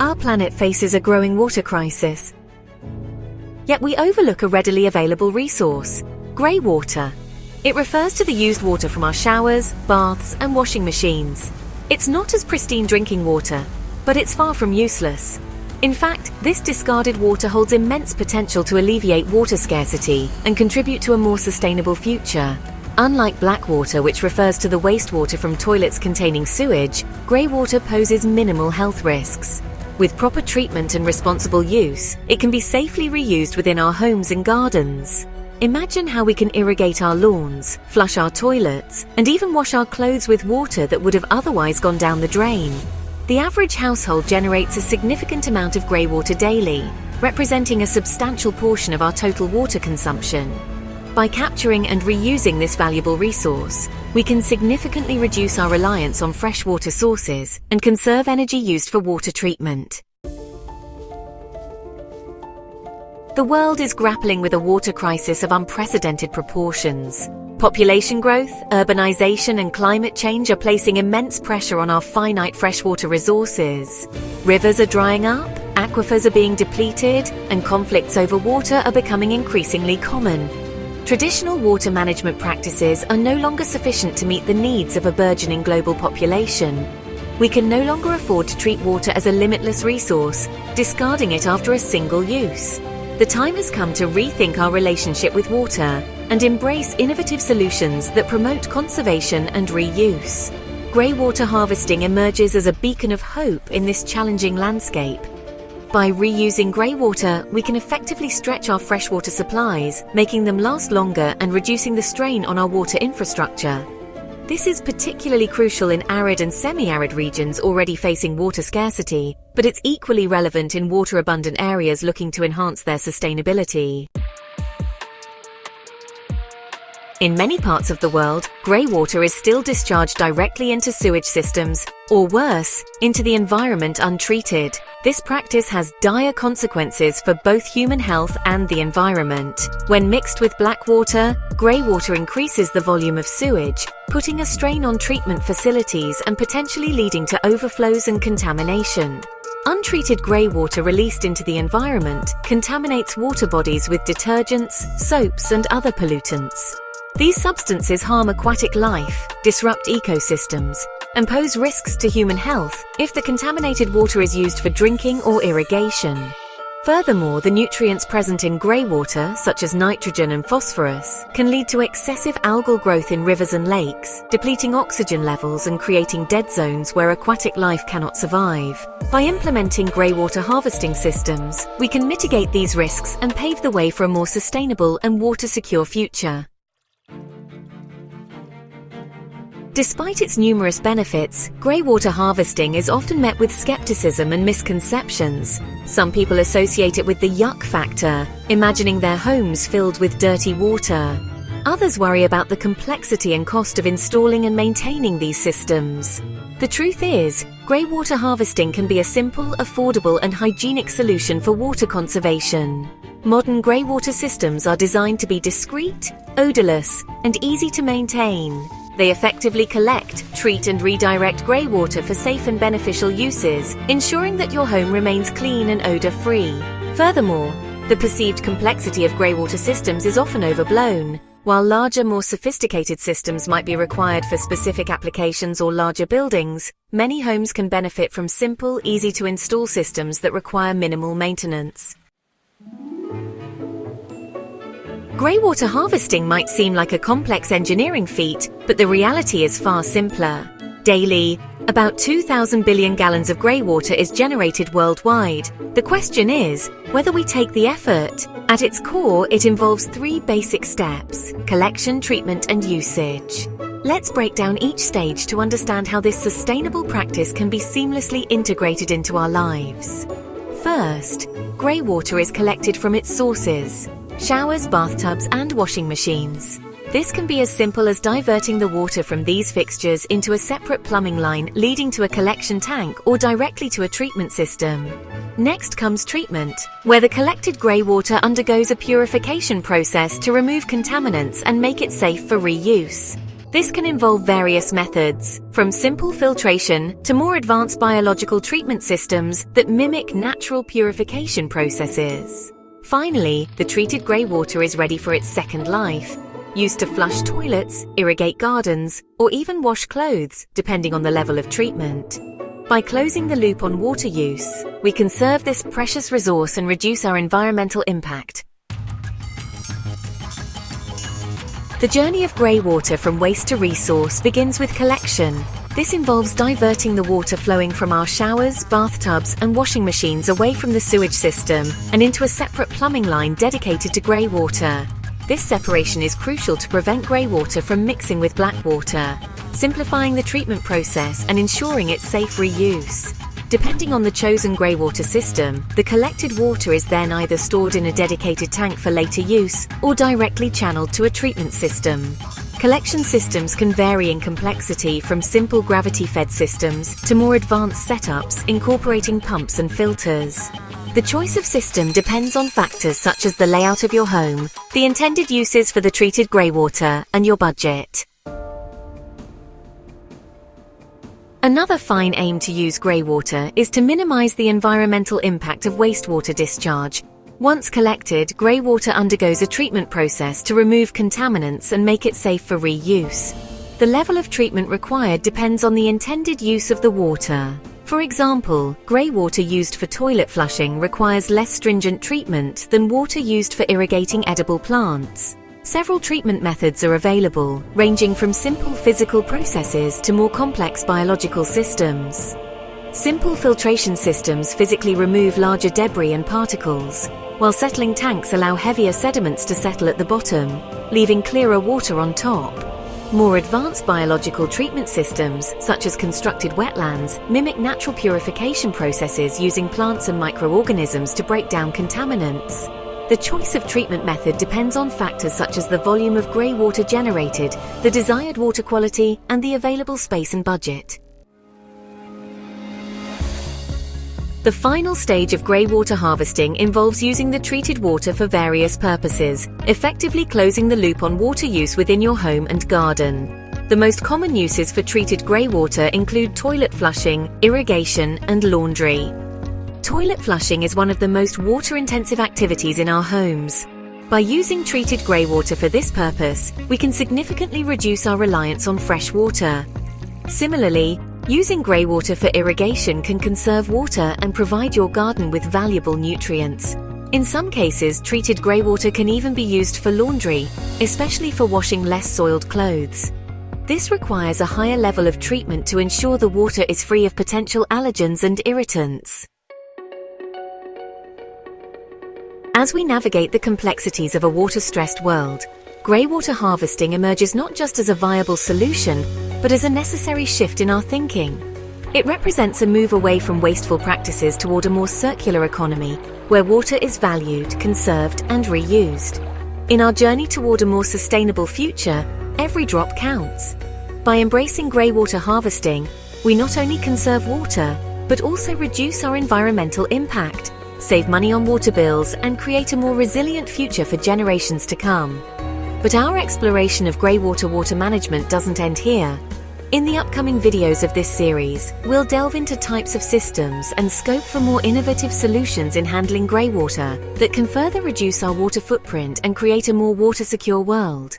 Our planet faces a growing water crisis. Yet we overlook a readily available resource: greywater. It refers to the used water from our showers, baths, and washing machines. It's not as pristine drinking water, but it's far from useless. In fact, this discarded water holds immense potential to alleviate water scarcity and contribute to a more sustainable future. Unlike blackwater, which refers to the wastewater from toilets containing sewage, greywater poses minimal health risks. With proper treatment and responsible use, it can be safely reused within our homes and gardens. Imagine how we can irrigate our lawns, flush our toilets, and even wash our clothes with water that would have otherwise gone down the drain. The average household generates a significant amount of greywater daily, representing a substantial portion of our total water consumption. By capturing and reusing this valuable resource, we can significantly reduce our reliance on freshwater sources and conserve energy used for water treatment. The world is grappling with a water crisis of unprecedented proportions. Population growth, urbanization, and climate change are placing immense pressure on our finite freshwater resources. Rivers are drying up, aquifers are being depleted, and conflicts over water are becoming increasingly common. Traditional water management practices are no longer sufficient to meet the needs of a burgeoning global population. We can no longer afford to treat water as a limitless resource, discarding it after a single use. The time has come to rethink our relationship with water and embrace innovative solutions that promote conservation and reuse. Greywater harvesting emerges as a beacon of hope in this challenging landscape. By reusing greywater, we can effectively stretch our freshwater supplies, making them last longer and reducing the strain on our water infrastructure. This is particularly crucial in arid and semi-arid regions already facing water scarcity, but it's equally relevant in water-abundant areas looking to enhance their sustainability. In many parts of the world, greywater is still discharged directly into sewage systems, or worse, into the environment untreated. This practice has dire consequences for both human health and the environment. When mixed with blackwater, greywater increases the volume of sewage, putting a strain on treatment facilities and potentially leading to overflows and contamination. Untreated greywater released into the environment contaminates water bodies with detergents, soaps, and other pollutants. These substances harm aquatic life, disrupt ecosystems, and pose risks to human health if the contaminated water is used for drinking or irrigation. Furthermore, the nutrients present in greywater, such as nitrogen and phosphorus, can lead to excessive algal growth in rivers and lakes, depleting oxygen levels and creating dead zones where aquatic life cannot survive. By implementing greywater harvesting systems, we can mitigate these risks and pave the way for a more sustainable and water-secure future. Despite its numerous benefits, greywater harvesting is often met with skepticism and misconceptions. Some people associate it with the yuck factor, imagining their homes filled with dirty water. Others worry about the complexity and cost of installing and maintaining these systems. The truth is, greywater harvesting can be a simple, affordable, and hygienic solution for water conservation. Modern greywater systems are designed to be discreet, odorless, and easy to maintain. They effectively collect, treat, and redirect greywater for safe and beneficial uses, ensuring that your home remains clean and odor-free. Furthermore, the perceived complexity of greywater systems is often overblown. While larger, more sophisticated systems might be required for specific applications or larger buildings, many homes can benefit from simple, easy-to-install systems that require minimal maintenance. Greywater harvesting might seem like a complex engineering feat, but the reality is far simpler. Daily, about 2,000 billion gallons of greywater is generated worldwide. The question is whether we take the effort. At its core, it involves three basic steps: collection, treatment, and usage. Let's break down each stage to understand how this sustainable practice can be seamlessly integrated into our lives. First, greywater is collected from its sources: showers, bathtubs, and washing machines. This can be as simple as diverting the water from these fixtures into a separate plumbing line leading to a collection tank or directly to a treatment system. Next comes treatment, where the collected greywater undergoes a purification process to remove contaminants and make it safe for reuse. This can involve various methods, from simple filtration to more advanced biological treatment systems that mimic natural purification processes. Finally, the treated grey water is ready for its second life, used to flush toilets, irrigate gardens, or even wash clothes, depending on the level of treatment. By closing the loop on water use, we conserve this precious resource and reduce our environmental impact. The journey of grey water from waste to resource begins with collection. This involves diverting the water flowing from our showers, bathtubs, and washing machines away from the sewage system and into a separate plumbing line dedicated to grey water. This separation is crucial to prevent grey water from mixing with blackwater, simplifying the treatment process and ensuring its safe reuse. Depending on the chosen greywater system, the collected water is then either stored in a dedicated tank for later use or directly channeled to a treatment system. Collection systems can vary in complexity, from simple gravity-fed systems to more advanced setups incorporating pumps and filters. The choice of system depends on factors such as the layout of your home, the intended uses for the treated greywater, and your budget. Another fine aim to use greywater is to minimize the environmental impact of wastewater discharge. Once collected, greywater undergoes a treatment process to remove contaminants and make it safe for reuse. The level of treatment required depends on the intended use of the water. For example, greywater used for toilet flushing requires less stringent treatment than water used for irrigating edible plants. Several treatment methods are available, ranging from simple physical processes to more complex biological systems. Simple filtration systems physically remove larger debris and particles, while settling tanks allow heavier sediments to settle at the bottom, leaving clearer water on top. More advanced biological treatment systems, such as constructed wetlands, mimic natural purification processes using plants and microorganisms to break down contaminants. The choice of treatment method depends on factors such as the volume of grey water generated, the desired water quality, and the available space and budget. The final stage of grey water harvesting involves using the treated water for various purposes, effectively closing the loop on water use within your home and garden. The most common uses for treated grey water include toilet flushing, irrigation, and laundry. Toilet flushing is one of the most water-intensive activities in our homes. By using treated greywater for this purpose, we can significantly reduce our reliance on fresh water. Similarly, using greywater for irrigation can conserve water and provide your garden with valuable nutrients. In some cases, treated greywater can even be used for laundry, especially for washing less soiled clothes. This requires a higher level of treatment to ensure the water is free of potential allergens and irritants. As we navigate the complexities of a water-stressed world, greywater harvesting emerges not just as a viable solution, but as a necessary shift in our thinking. It represents a move away from wasteful practices toward a more circular economy, where water is valued, conserved, and reused. In our journey toward a more sustainable future, every drop counts. By embracing greywater harvesting, we not only conserve water, but also reduce our environmental impact, save money on water bills, and create a more resilient future for generations to come. But our exploration of greywater water management doesn't end here. In the upcoming videos of this series, we'll delve into types of systems and scope for more innovative solutions in handling greywater that can further reduce our water footprint and create a more water-secure world.